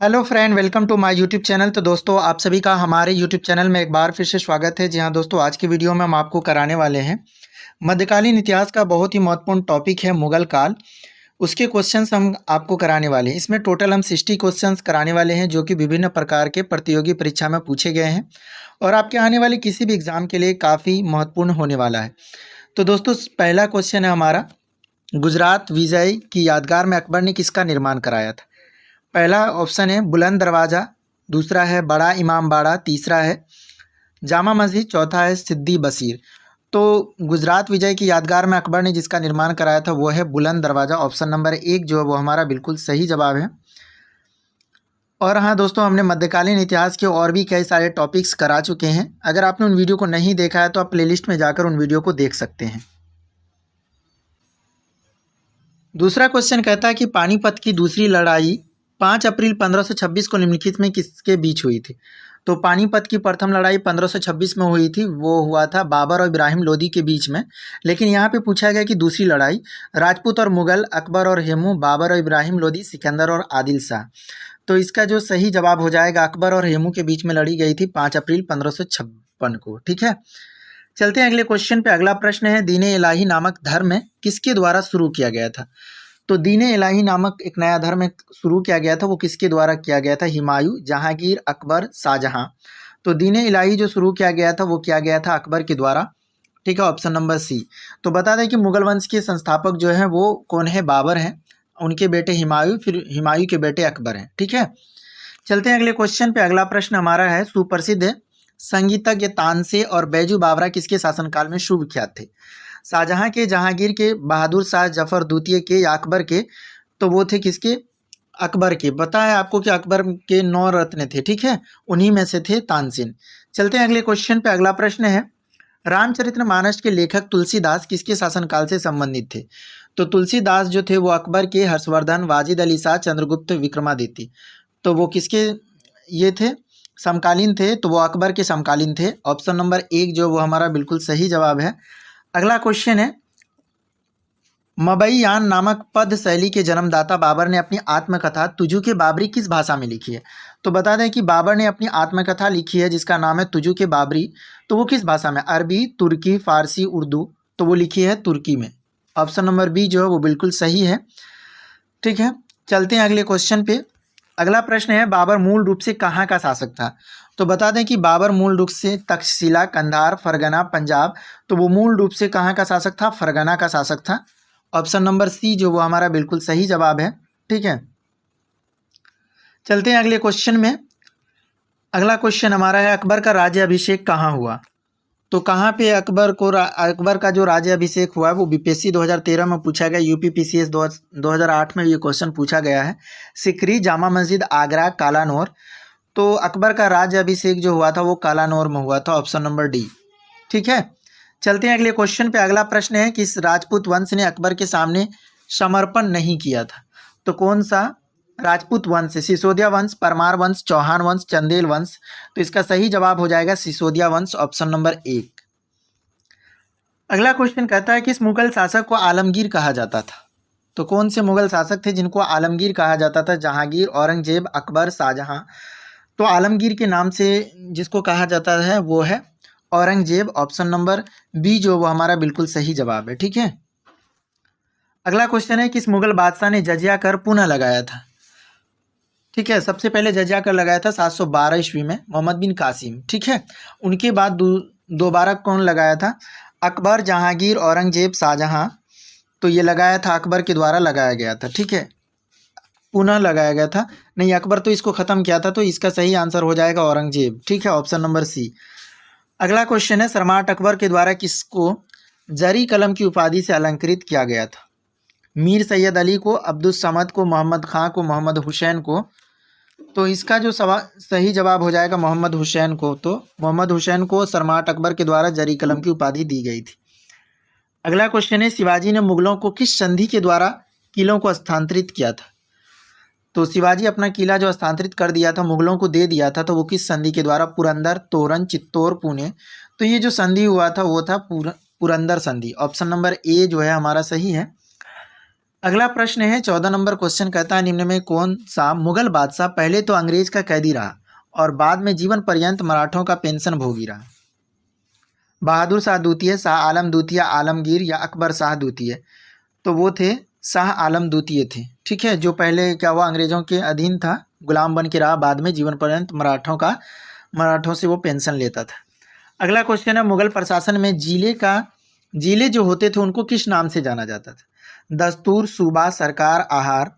Hello friend, welcome to my YouTube channel. तो दोस्तों, आप सभी का हमारे यूट्यूब चैनल में एक बार फिर से स्वागत है। जी हाँ दोस्तों, आज की वीडियो में हम आपको कराने वाले हैं मध्यकालीन इतिहास का बहुत ही महत्वपूर्ण टॉपिक है मुगल काल। उसके क्वेश्चंस हम आपको कराने वाले हैं। इसमें टोटल हम 60 क्वेश्चंस कराने वाले हैं जो कि विभिन्न प्रकार के प्रतियोगी परीक्षा में पूछे गए हैं और आपके आने वाले किसी भी एग्जाम के लिए काफ़ी महत्वपूर्ण होने वाला है। तो दोस्तों, पहला क्वेश्चन है हमारा, गुजरात विजय की यादगार में अकबर ने किसका निर्माण कराया था? पहला ऑप्शन है बुलंद दरवाज़ा, दूसरा है बड़ा इमाम बाड़ा, तीसरा है जामा मस्जिद, चौथा है सिद्दी बशीर। तो गुजरात विजय की यादगार में अकबर ने जिसका निर्माण कराया था वो है बुलंद दरवाज़ा। ऑप्शन नंबर 1 जो है वो हमारा बिल्कुल सही जवाब है। और हाँ दोस्तों, हमने मध्यकालीन इतिहास के और भी कई सारे टॉपिक्स करा चुके हैं। अगर आपने उन वीडियो को नहीं देखा है तो आप प्लेलिस्ट में जाकर उन वीडियो को देख सकते हैं। दूसरा क्वेश्चन कहता है कि पानीपत की दूसरी लड़ाई 5 अप्रैल 1526 को निम्नलिखित में किसके बीच हुई थी? तो पानीपत की प्रथम लड़ाई 1526 में हुई थी, वो हुआ था बाबर और इब्राहिम लोदी के बीच में। लेकिन यहाँ पे पूछा गया कि दूसरी लड़ाई राजपूत और मुगल, अकबर और हेमू, बाबर और इब्राहिम लोदी, सिकंदर और आदिल शाह। तो इसका जो सही जवाब हो जाएगा, अकबर और हेमू के बीच में लड़ी गई थी 5 अप्रैल 1556 को। ठीक है, चलते हैं अगले क्वेश्चन पे। अगला प्रश्न है, दीन-ए इलाही नामक धर्म किसके द्वारा शुरू किया गया था? तो दीन-ए इलाही नामक एक नया धर्म शुरू किया गया था, वो किसके द्वारा किया गया था? हुमायूं, जहांगीर, अकबर, शाहजहां। तो दीन-ए इलाही जो शुरू किया गया था वो किया गया था अकबर के द्वारा। ठीक है, ऑप्शन नंबर सी। तो बता दें कि मुगल वंश के संस्थापक जो हैं वो कौन है? बाबर हैं, उनके बेटे हुमायूं, फिर हुमायूं के बेटे अकबर हैं। ठीक है, चलते हैं अगले क्वेश्चन पे। अगला प्रश्न हमारा है, सुप्रसिद्ध संगीतज्ञ तानसेन और बैजू बावरा किसके शासनकाल में सुविख्यात थे? शाहजहां के, जहांगीर के, बहादुर शाह जफर द्वितीय के या अकबर के? तो वो थे किसके? अकबर के। पता है आपको कि अकबर के 9 रत्न थे, ठीक है, उन्हीं में से थे तानसेन। चलते हैं अगले क्वेश्चन पे। अगला प्रश्न है, रामचरितमानस के लेखक तुलसीदास किसके शासनकाल से संबंधित थे? तो तुलसीदास जो थे वो अकबर के, हर्षवर्धन, वाजिद अली शाह, चंद्रगुप्त, विक्रमादित्य। तो वो किसके ये थे? समकालीन थे, तो वो अकबर के समकालीन थे। ऑप्शन नंबर 1 जो वो हमारा बिल्कुल सही जवाब है। अगला क्वेश्चन है, मबईयान नामक पद शैली के जन्मदाता बाबर ने अपनी आत्मकथा तुजु के बाबरी किस भाषा में लिखी है? तो बता दें कि बाबर ने अपनी आत्मकथा लिखी है जिसका नाम है तुजु के बाबरी। तो वो किस भाषा में? अरबी, तुर्की, फारसी, उर्दू। तो वो लिखी है तुर्की में। ऑप्शन नंबर बी जो है वो बिल्कुल सही है। ठीक है, चलते हैं अगले क्वेश्चन पे। अगला प्रश्न है, बाबर मूल रूप से कहाँ का शासक था? तो बता दें कि बाबर मूल रूप से तक्षशिला, कंधार, फरगना, पंजाब। तो वो मूल रूप से कहाँ का शासक था? फरगना का शासक था। ऑप्शन नंबर सी जो वो हमारा बिल्कुल सही जवाब है। ठीक है, चलते हैं अगले क्वेश्चन में। अगला क्वेश्चन हमारा है, अकबर का राज्य अभिषेक कहाँ हुआ? तो कहाँ पे अकबर का जो राज्य अभिषेक हुआ है वो बीपीएससी 2013 में पूछा गया, यूपीपीसीएस 2008 में ये क्वेश्चन पूछा गया है। सिकरी, जामा मस्जिद, आगरा, कालानौर। तो अकबर का राज्य अभिषेक जो हुआ था वो कालानौर में हुआ था। Option number D. ठीक है, चलते हैं अगले क्वेश्चन पे। अगला प्रश्न है, किस राजपूत वंश ने अकबर के सामने समर्पण नहीं किया था? तो कौन सा राजपूत वंश है? सिसोदिया वंश, परमार वंश, चौहान वंश, चंदेल वंश। तो इसका सही जवाब हो जाएगा सिसोदिया वंश। Option number 1। अगला क्वेश्चन कहता है, किस मुगल शासक को आलमगीर कहा जाता था? तो कौन से मुगल शासक थे जिनको आलमगीर कहा जाता था? जहांगीर, औरंगजेब, अकबर, शाहजहां। तो आलमगीर के नाम से जिसको कहा जाता है वो है औरंगजेब। ऑप्शन नंबर बी जो वो हमारा बिल्कुल सही जवाब है। ठीक है, अगला क्वेश्चन है, किस मुगल बादशाह ने जजिया कर पुनः लगाया था? ठीक है, सबसे पहले जजिया कर लगाया था 712 ईस्वी में मोहम्मद बिन कासिम। ठीक है, उनके बाद दोबारा कौन लगाया था? अकबर, जहांगीर, औरंगजेब, शाहजहां। तो ये लगाया था अकबर के द्वारा लगाया गया था। ठीक है, पुनः लगाया गया था, नहीं अकबर तो इसको ख़त्म किया था। तो इसका सही आंसर हो जाएगा औरंगजेब। ठीक है, ऑप्शन नंबर सी। अगला क्वेश्चन है, सम्राट अकबर के द्वारा किसको जरी कलम की उपाधि से अलंकृत किया गया था? मीर सैयद अली को, अब्दुल समद को, मोहम्मद खां को, मोहम्मद हुसैन को। तो इसका जो सही जवाब हो जाएगा मोहम्मद हुसैन को। तो मोहम्मद हुसैन को सम्राट अकबर के द्वारा जरी कलम की उपाधि दी गई थी। अगला क्वेश्चन है, शिवाजी ने मुगलों को किस संधि के द्वारा किलों को स्थानांतरित किया था? तो शिवाजी अपना किला जो स्थानांतरित कर दिया था, मुगलों को दे दिया था, तो वो किस संधि के द्वारा? पुरंदर, तोरन, चित्तौड़, पुणे। तो ये जो संधि हुआ था वो था पुरंदर संधि। ऑप्शन नंबर ए जो है हमारा सही है। अगला प्रश्न है 14 नंबर क्वेश्चन कहता है निम्न में कौन सा मुगल बादशाह पहले तो अंग्रेज का कैदी रहा और बाद में जीवन पर्यंत मराठों का पेंशन भोगी रहा? बहादुर शाह द्वितीय, शाह आलम द्वितीय, आलमगीर या अकबर शाह द्वितीय? तो वो थे शाह आलम द्वितीय थे। ठीक है, जो पहले क्या हुआ अंग्रेजों के अधीन था, गुलाम बन के रहा, बाद में जीवन पर्यंत मराठों से वो पेंशन लेता था। अगला क्वेश्चन है मुगल प्रशासन में जिले जो होते थे उनको किस नाम से जाना जाता था? दस्तूर, सूबा, सरकार, आहार?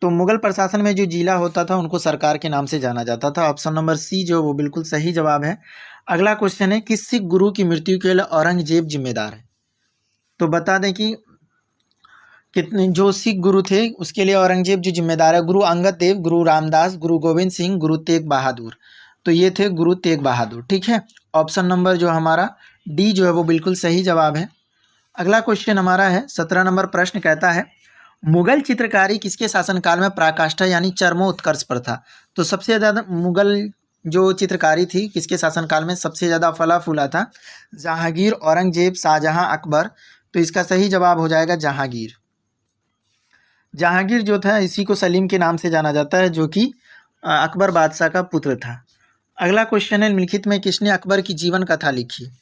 तो मुगल प्रशासन में जो जिला होता था उनको सरकार के नाम से जाना जाता था। ऑप्शन नंबर सी जो वो बिल्कुल सही जवाब है। अगला क्वेश्चन है किस सिख गुरु की मृत्यु के लिए औरंगजेब जिम्मेदार है? तो बता दें कि कितने जो सिख गुरु थे उसके लिए औरंगजेब जो जिम्मेदार है, गुरु अंगद देव, गुरु रामदास, गुरु गोविंद सिंह, गुरु तेग बहादुर? तो ये थे गुरु तेग बहादुर। ठीक है, ऑप्शन नंबर जो हमारा डी जो है वो बिल्कुल सही जवाब है। अगला क्वेश्चन हमारा है 17 नंबर प्रश्न कहता है मुगल चित्रकारी किसके शासनकाल में पराकाष्ठा यानी चरमोत्कर्ष पर था? तो सबसे ज़्यादा मुगल जो चित्रकारी थी किसके शासनकाल में सबसे ज़्यादा फला फूला था? जहांगीर, औरंगजेब, शाहजहां, अकबर? तो इसका सही जवाब हो जाएगा जहांगीर। जहांगीर जो था इसी को सलीम के नाम से जाना जाता है जो कि अकबर बादशाह का पुत्र था। अगला क्वेश्चन है निम्नलिखित में किसने अकबर की जीवन कथा लिखी?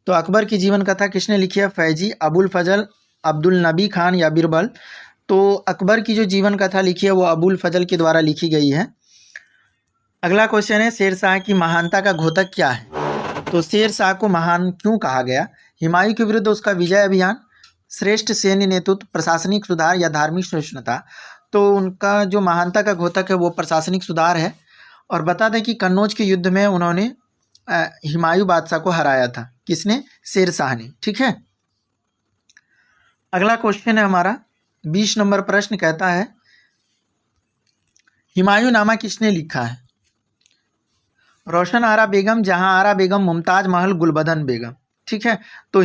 तो अकबर की जीवन कथा किसने लिखी है? फैजी, अबुल फजल, अब्दुल नबी खान या बिरबल? तो अकबर की जो जीवन कथा लिखी है वो अबुल फजल के द्वारा लिखी गई है। अगला क्वेश्चन है शेर शाह की महानता का घोतक क्या है? तो शेर शाह को महान क्यों कहा गया? हुमायूं के विरुद्ध उसका विजय अभियान, श्रेष्ठ सैन्य नेतृत्व, प्रशासनिक सुधार या धार्मिक सहिष्णुता? तो उनका जो महानता का घोतक है वो प्रशासनिक सुधार है। और बता दें कि कन्नौज के युद्ध में उन्होंने हुमायूं बादशाह को हराया था। किसने? शेर शाह ने। ठीक है, अगला क्वेश्चन है हमारा 20 नंबर प्रश्न कहता है हुमायूं नामा किसने लिखा है? रोशन आरा बेगम, जहां आरा बेगम, मुमताज महल, गुलबदन बेगम? ठीक है, तो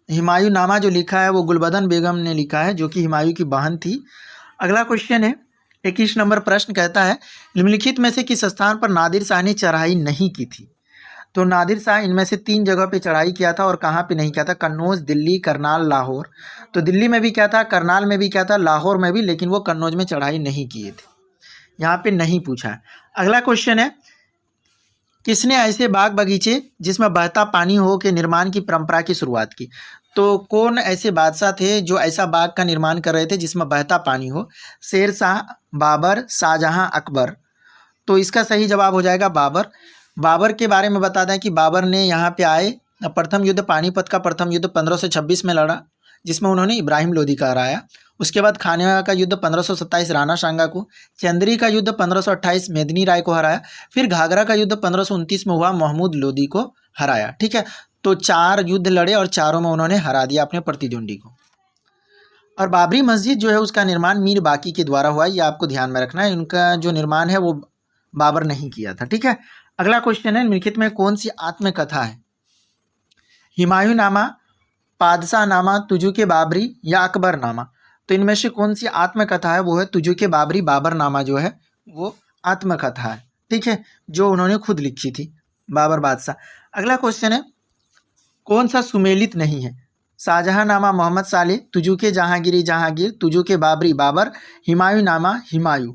हुमायूं नामा जो लिखा है वो गुलबदन बेगम ने लिखा है जो कि हुमायूं की बहन थी। अगला क्वेश्चन है 21 नंबर प्रश्न कहता है निम्नलिखित में से किस स्थान पर नादिर शाह ने चढ़ाई नहीं की थी? तो नादिर शाह इनमें से 3 जगह पे चढ़ाई किया था और कहाँ पे नहीं किया था? कन्नौज, दिल्ली, करनाल, लाहौर? तो दिल्ली में भी क्या था, करनाल में भी क्या था, लाहौर में भी, लेकिन वो कन्नौज में चढ़ाई नहीं किए थे। यहाँ पे नहीं पूछा है। अगला क्वेश्चन है किसने ऐसे बाग बगीचे जिसमें बहता पानी हो के निर्माण की परंपरा की शुरुआत की? तो कौन ऐसे बादशाह थे जो ऐसा बाग का निर्माण कर रहे थे जिसमें बहता पानी हो? शेर शाह, बाबर, शाहजहां, अकबर? तो इसका सही जवाब हो जाएगा बाबर। बाबर के बारे में बता दें कि बाबर ने यहाँ पे आए प्रथम युद्ध पानीपत का प्रथम युद्ध 1526 में लड़ा जिसमें उन्होंने इब्राहिम लोदी का हराया। उसके बाद खानवा का युद्ध 1527 राणा सांगा को, चंद्री का युद्ध 1528 मेदिनी राय को हराया, फिर घाघरा का युद्ध 1529 में हुआ, महमूद लोदी को हराया। ठीक है, तो 4 युद्ध लड़े और चारों में उन्होंने हरा दिया अपने प्रतिद्वंदी को। और बाबरी मस्जिद जो है उसका निर्माण मीर बाकी के द्वारा हुआ, ये आपको ध्यान में रखना है। उनका जो निर्माण है वो बाबर नहीं किया था। ठीक है, अगला क्वेश्चन है निम्नलिखित में कौन सी आत्मकथा है? हुमायूं नामा, पादशाह नामा, तुजुके बाबरी या अकबर नामा? तो इनमें से कौन सी आत्मकथा है? वो है तुजुके बाबरी, बाबर नामा जो है वो आत्मकथा है। ठीक है, जो उन्होंने खुद लिखी थी बाबर बादशाह। अगला क्वेश्चन है कौन सा सुमेलित नहीं है? शाहजहां नामा, मोहम्मद साले, तुजुके जहांगीरी जहांगीर, तुजुके बाबरी बाबर, हुमायूं नामा हुमायूं?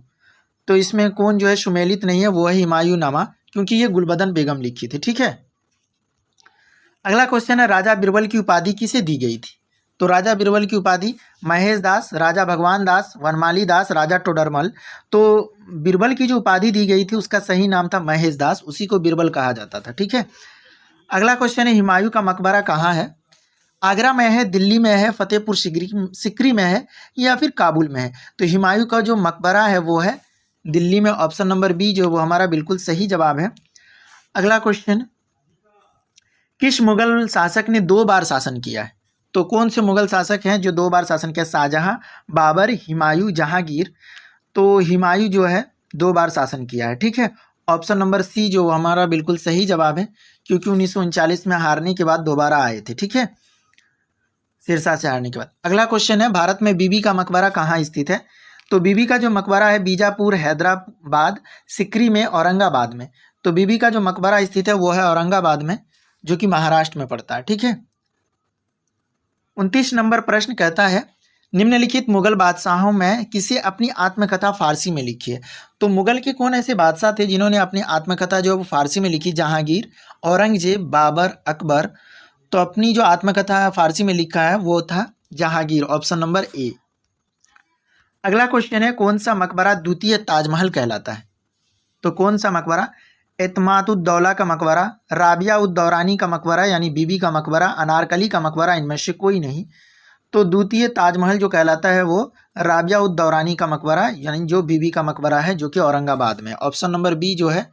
तो इसमें कौन जो है सुमेलित नहीं है? वो है हुमायूं नामा, क्योंकि ये गुलबदन बेगम लिखी थी। ठीक है, अगला क्वेश्चन है राजा बिरबल की उपाधि किसे दी गई थी? तो राजा बिरबल की उपाधि महेश दास, राजा भगवान दास, वनमाली दास, राजा टोडरमल? तो बिरबल की जो उपाधि दी गई थी उसका सही नाम था महेश दास, उसी को बिरबल कहा जाता था। ठीक है, अगला क्वेश्चन है हुमायूं का मकबरा कहाँ है? आगरा में है, दिल्ली में है, फतेहपुर सिकरी में है या फिर काबुल में है? तो हुमायूं का जो मकबरा है वो है दिल्ली में। ऑप्शन नंबर बी जो वो हमारा बिल्कुल सही जवाब है। अगला क्वेश्चन किस मुगल शासक ने 2 बार शासन किया है? तो कौन से मुगल शासक हैं जो 2 बार शासन किया? शाहजहां, बाबर, हुमायूं, जहांगीर? तो हुमायूं जो है 2 बार शासन किया है। ठीक है, ऑप्शन नंबर सी जो हमारा बिल्कुल सही जवाब है, क्योंकि 1939 में हारने के बाद दोबारा आए थे। ठीक है, शेरशाह से हारने के बाद। अगला क्वेश्चन है भारत में बीबी का मकबरा कहाँ स्थित है? तो बीबी का जो मकबरा है बीजापुर, हैदराबाद, सिकरी में, औरंगाबाद में? तो बीबी का जो मकबरा स्थित है वो है औरंगाबाद में, जो कि महाराष्ट्र में पड़ता है। ठीक है, 29 नंबर प्रश्न कहता है निम्नलिखित मुगल बादशाहों में किसे अपनी आत्मकथा फारसी में लिखी है? तो मुगल के कौन ऐसे बादशाह थे जिन्होंने अपनी आत्मकथा जो है वो फारसी में लिखी? जहांगीर, औरंगजेब, बाबर, अकबर। तो अपनी जो आत्मकथा फारसी में लिखा है वो था जहांगीर, ऑप्शन नंबर ए। अगला क्वेश्चन है, कौन सा मकबरा द्वितीय ताजमहल कहलाता है? तो कौन सा मकबरा? एतमादुद्दौला का मकबरा, राबिया उद दौरानी का मकबरा यानी बीबी का मकबरा, अनारकली का मकबरा, इनमें से कोई नहीं। तो द्वितीय ताजमहल जो कहलाता है वो राबिया उद दौरानी का मकबरा यानी जो बीबी का मकबरा है, जो कि औरंगाबाद में। ऑप्शन नंबर बी जो है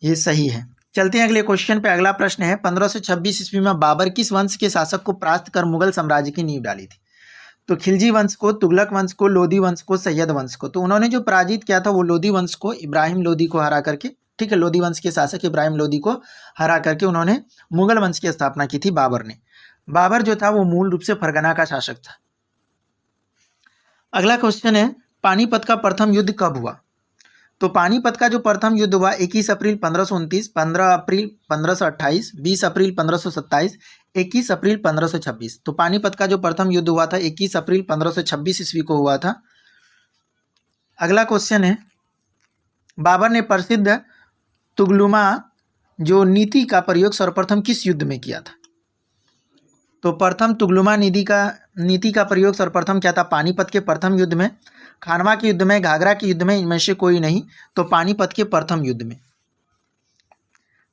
ये सही है। चलते हैं अगले क्वेश्चन पे। अगला प्रश्न है, 1526 ईस्वी में बाबर किस वंश के शासक को परास्त कर मुगल साम्राज्य की नींव डाली थी? तो खिलजी वंश को, तुगलक वंश को, लोधी वंश को, सैयद वंश को। तो उन्होंने जो पराजित किया था वो लोधी वंश को, इब्राहिम लोधी को हरा करके, ठीक है, लोधी वंश के शासक इब्राहिम लोधी को हरा करके उन्होंने मुगल वंश की स्थापना की थी बाबर ने। बाबर जो था वो मूल रूप से फरगना का शासक था। अगला क्वेश्चन है, पानीपत का प्रथम युद्ध कब हुआ? तो पानीपत का जो प्रथम युद्ध हुआ 21 अप्रैल 1529, 15 अप्रैल 1528, 20 अप्रैल 1527, 21 अप्रैल 1526। तो पानीपत का जो प्रथम युद्ध हुआ था 21 अप्रैल 1526 ईस्वी को हुआ था। अगला क्वेश्चन है, बाबर ने प्रसिद्ध तुगलुमा जो नीति का प्रयोग सर्वप्रथम किस युद्ध में किया था? तो प्रथम तुगलुमा नीति का प्रयोग सर्वप्रथम क्या था? पानीपत के प्रथम युद्ध में, खानवा के युद्ध में, घाघरा के युद्ध में, इनमें से कोई नहीं। तो पानीपत के प्रथम युद्ध में।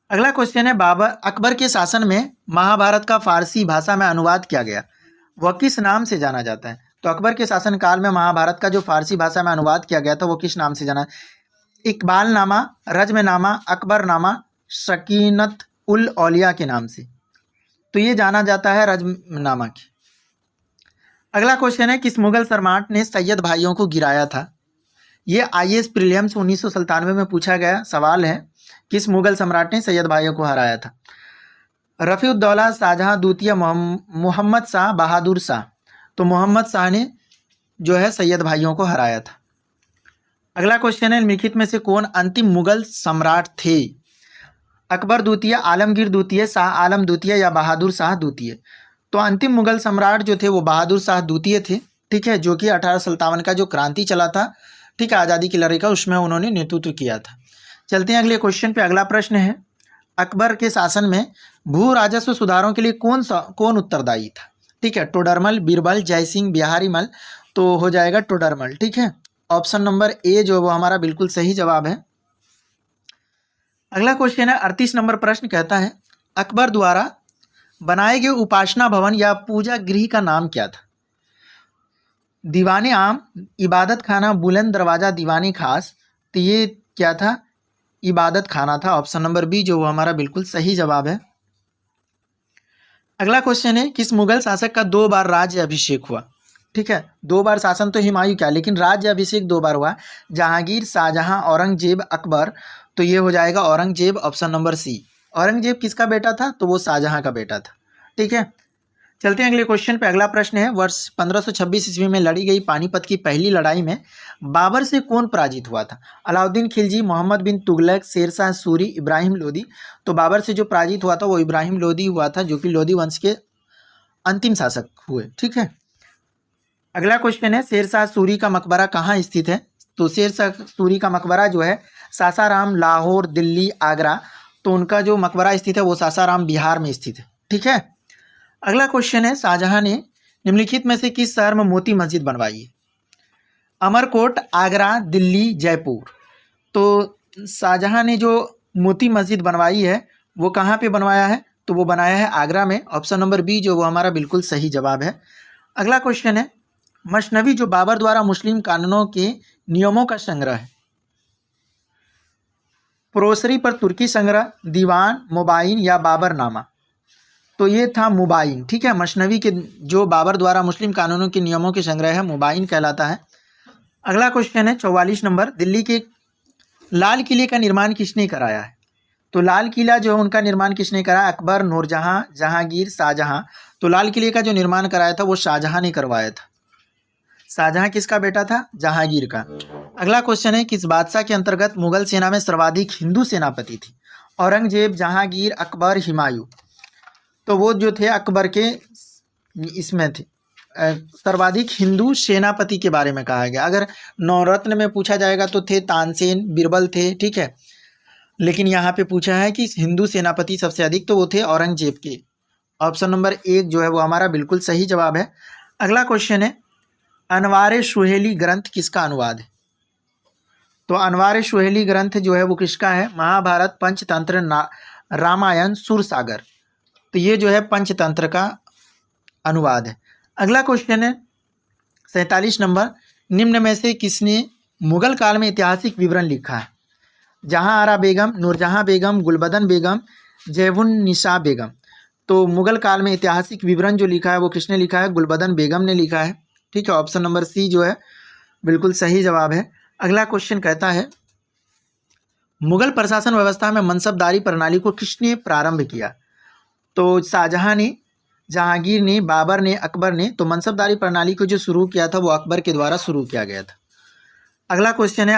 अगला क्वेश्चन है, अकबर के शासन में महाभारत का फारसी भाषा में अनुवाद किया गया, वह किस नाम से जाना जाता है? तो अकबर के शासन काल में महाभारत का जो फारसी भाषा में अनुवाद किया गया था वो किस नाम से जाना? इकबालनामा, रज्मनामा, अकबरनामा, शकीनत उल औलिया के नाम से। तो ये जाना जाता है रज्मनामा के। अगला क्वेश्चन है, किस मुगल सम्राट ने सैयद भाइयों को गिराया था? ये IAS प्रीलिम्स 1997 में पूछा गया सवाल है, किस मुगल सम्राट ने सैयद भाइयों को हराया था? रफ़ीउद्दौला, शाहजहां द्वितीय, मोहम्मद शाह, बहादुर शाह। तो मोहम्मद शाह ने जो है सैयद भाइयों को हराया था। अगला क्वेश्चन है, निम्नलिखित में से कौन अंतिम मुगल सम्राट थे? अकबर द्वितीय, आलमगीर द्वितीय, शाह आलम द्वितीय या बहादुर शाह द्वितीय। तो अंतिम मुगल सम्राट जो थे वो बहादुर शाह द्वितीय थे, ठीक है, जो कि 1857 का जो क्रांति चला था, ठीक है, आज़ादी की लड़ाई का, उसमें उन्होंने नेतृत्व किया था। चलते हैं अगले क्वेश्चन पे। अगला प्रश्न है, अकबर के शासन में भू राजस्व सुधारों के लिए कौन उत्तरदायी था? ठीक है, टोडरमल, बीरबल, जयसिंह, बिहारीमल। तो हो जाएगा टोडरमल, ठीक है, ऑप्शन नंबर ए जो वो हमारा बिल्कुल सही जवाब है। अगला क्वेश्चन है, 38 नंबर प्रश्न कहता है, अकबर द्वारा बनाए गए उपासना भवन या पूजा गृह का नाम क्या था? दीवाने आम, इबादत खाना, बुलंद दरवाज़ा, दीवाने खास। तो ये क्या था? इबादत खाना था, ऑप्शन नंबर बी जो वो हमारा बिल्कुल सही जवाब है। अगला क्वेश्चन है, किस मुगल शासक का 2 बार राज्य अभिषेक हुआ? ठीक है, 2 बार शासन तो हुमायूं क्या, लेकिन राज्य अभिषेक 2 बार हुआ, जहांगीर, शाहजहां, औरंगजेब, अकबर। तो ये हो जाएगा Aurangzeb, option number C. Aurangzeb किसका बेटा था? तो वो शाहजहां का बेटा था, ठीक है। चलते हैं अगले क्वेश्चन पे। अगला प्रश्न है, वर्ष 1526 ईस्वी में लड़ी गई पानीपत की पहली लड़ाई में बाबर से कौन पराजित हुआ था? अलाउद्दीन खिलजी, मोहम्मद बिन तुगलक, शेरशाह सूरी, इब्राहिम लोदी। तो बाबर से जो पराजित हुआ था वो इब्राहिम लोदी हुआ था, जो कि लोदी वंश के अंतिम शासक हुए, ठीक है। अगला क्वेश्चन है, शेरशाह सूरी का मकबरा कहाँ स्थित है? तो शेरशाह सूरी का मकबरा जो है सासाराम, लाहौर, दिल्ली, आगरा। तो उनका जो मकबरा स्थित है वो सासाराम बिहार में स्थित है, ठीक है। अगला क्वेश्चन है, शाहजहां ने निम्नलिखित में से किस शहर में मोती मस्जिद बनवाई है? अमरकोट, आगरा, दिल्ली, जयपुर। तो शाहजहां ने जो मोती मस्जिद बनवाई है वो कहाँ पे बनवाया है? तो वो बनाया है आगरा में, ऑप्शन नंबर बी जो वो हमारा बिल्कुल सही जवाब है। अगला क्वेश्चन है, मसनवी जो बाबर द्वारा मुस्लिम कानूनों के नियमों का संग्रह है, प्रोसरी पर तुर्की संग्रह, दीवान, मुबाइन या बाबरनामा। तो ये था मुबाइन, ठीक है। मसनवी के जो बाबर द्वारा मुस्लिम कानूनों के नियमों के संग्रह है, मुबाइन कहलाता है। अगला क्वेश्चन है 44 नंबर, दिल्ली के लाल किले का निर्माण किसने कराया है? तो लाल किला जो है उनका निर्माण किसने कराया? अकबर, नूरजहां, जहांगीर, शाहजहां। तो लाल किले का जो निर्माण कराया था वो शाहजहां ने करवाया था। शाहजहां किसका बेटा था? जहांगीर का। अगला क्वेश्चन है, किस बादशाह के अंतर्गत मुगल सेना में सर्वाधिक हिंदू सेनापति थे? औरंगजेब, जहांगीर, अकबर, हुमायूं। तो वो जो थे अकबर के इसमें थे, सर्वाधिक हिंदू सेनापति के बारे में कहा गया। अगर नवरत्न में पूछा जाएगा तो थे तानसेन, बीरबल थे, ठीक है, लेकिन यहाँ पे पूछा है कि हिंदू सेनापति सबसे अधिक, तो वो थे औरंगजेब के। ऑप्शन नंबर 1 जो है वो हमारा बिल्कुल सही जवाब है। अगला क्वेश्चन है, अनवार सुहेली ग्रंथ किसका अनुवाद है? तो अनवार सुहेली ग्रंथ जो है वो किसका है? महाभारत, पंचतंत्र, रामायण, सूरसागर। तो ये जो है पंचतंत्र का अनुवाद है। अगला क्वेश्चन है 47 नंबर, निम्न में से किसने मुगल काल में ऐतिहासिक विवरण लिखा है? जहां आरा बेगम, नूरजहां बेगम, गुलबदन बेगम, जैवुन्निसा बेगम। तो मुगल काल में ऐतिहासिक विवरण जो लिखा है वो किसने लिखा है? गुलबदन बेगम ने लिखा है, ठीक है। ऑप्शन नंबर सी जो है बिल्कुल सही जवाब है। अगला क्वेश्चन कहता है, मुगल प्रशासन व्यवस्था में मनसबदारी प्रणाली को किसने प्रारंभ किया? तो शाहजहां ने, जहांगीर ने, बाबर ने, अकबर ने। तो मनसबदारी प्रणाली को जो शुरू किया था वो अकबर के द्वारा शुरू किया गया था। अगला क्वेश्चन है,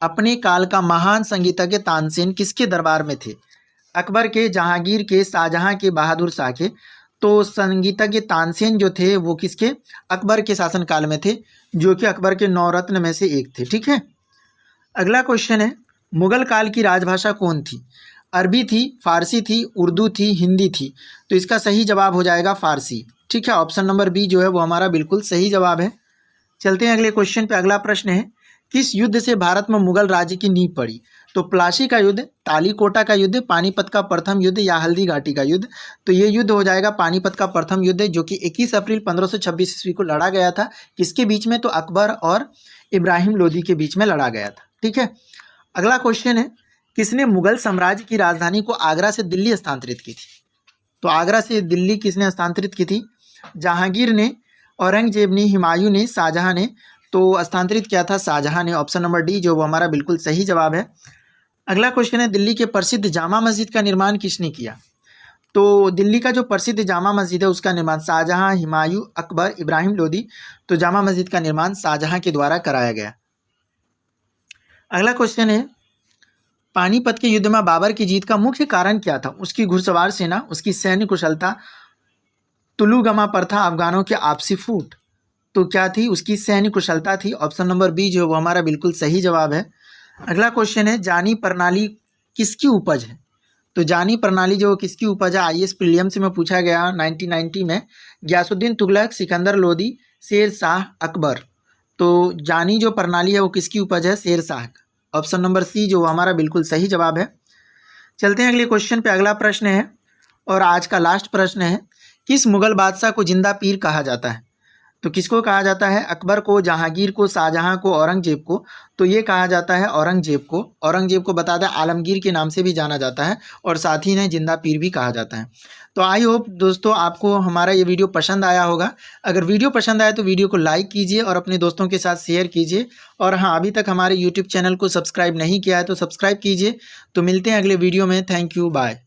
अपने काल का महान संगीतज्ञ तानसेन किसके दरबार में थे? अकबर के, जहांगीर के, शाहजहां के, बहादुर शाह के। तो संगीतज्ञ तानसेन जो थे वो किसके? अकबर के शासनकाल में थे, जो कि अकबर के 9 रत्न में से एक थे, ठीक है। अगला क्वेश्चन है, मुगल काल की राजभाषा कौन थी? अरबी थी, फारसी थी, उर्दू थी, हिंदी थी। तो इसका सही जवाब हो जाएगा फारसी, ठीक है। ऑप्शन नंबर बी जो है वो हमारा बिल्कुल सही जवाब है। चलते हैं अगले क्वेश्चन पे। अगला प्रश्न है, किस युद्ध से भारत में मुगल राज्य की नींव पड़ी? तो प्लासी का युद्ध, तालीकोटा का युद्ध, पानीपत का प्रथम युद्ध या हल्दी घाटी का युद्ध। तो ये युद्ध हो जाएगा पानीपत का प्रथम युद्ध, जो कि 21 अप्रैल 1526 ईस्वी को लड़ा गया था। किसके बीच में? तो अकबर और इब्राहिम लोदी के बीच में लड़ा गया था, ठीक है। अगला क्वेश्चन है, किसने मुगल साम्राज्य की राजधानी को आगरा से दिल्ली स्थानांतरित की थी? तो आगरा से दिल्ली किसने स्थानांतरित की थी? जहांगीर ने, औरंगजेब ने, हुमायूं ने, शाहजहां ने। तो स्थानांतरित किया था शाहजहां ने। ऑप्शन नंबर डी जो वो हमारा बिल्कुल सही जवाब है। अगला क्वेश्चन है, दिल्ली के प्रसिद्ध जामा मस्जिद का निर्माण किसने किया? तो दिल्ली का जो प्रसिद्ध जामा मस्जिद है उसका निर्माण शाहजहां, हुमायूं, अकबर, इब्राहिम लोदी। तो जामा मस्जिद का निर्माण शाहजहां के द्वारा कराया गया। अगला क्वेश्चन है, पानीपत के युद्ध में बाबर की जीत का मुख्य कारण क्या था? उसकी घुड़सवार सेना, उसकी सैन्य कुशलता, तुलुगमा पर था अफगानों के आपसी फूट। तो क्या थी? उसकी सैन्य कुशलता थी। ऑप्शन नंबर बी जो है वो हमारा बिल्कुल सही जवाब है। अगला क्वेश्चन है, जानी प्रणाली किसकी उपज है? तो जानी प्रणाली जो किसकी उपज है? आईएएस प्रीलिम्स में पूछा गया 1990 में। गयासुद्दीन तुगलक, सिकंदर लोदी, शेर शाह, अकबर। तो जानी जो प्रणाली है वो किसकी उपज है? शेर शाह। ऑप्शन नंबर सी जो हमारा बिल्कुल सही जवाब है। चलते हैं अगले क्वेश्चन पे। अगला प्रश्न है और आज का लास्ट प्रश्न है, किस मुगल बादशाह को जिंदा पीर कहा जाता है? तो किसको कहा जाता है? अकबर को, जहांगीर को, शाहजहां को, औरंगजेब को। तो ये कहा जाता है औरंगजेब को। औरंगजेब को बता दें आलमगीर के नाम से भी जाना जाता है और साथ ही ने जिंदा पीर भी कहा जाता है। तो आई होप दोस्तों आपको हमारा ये वीडियो पसंद आया होगा। अगर वीडियो पसंद आया तो वीडियो को लाइक कीजिए और अपने दोस्तों के साथ शेयर कीजिए। और हाँ, अभी तक हमारे यूट्यूब चैनल को सब्सक्राइब नहीं किया है तो सब्सक्राइब कीजिए। तो मिलते हैं अगले वीडियो में। Thank you, bye.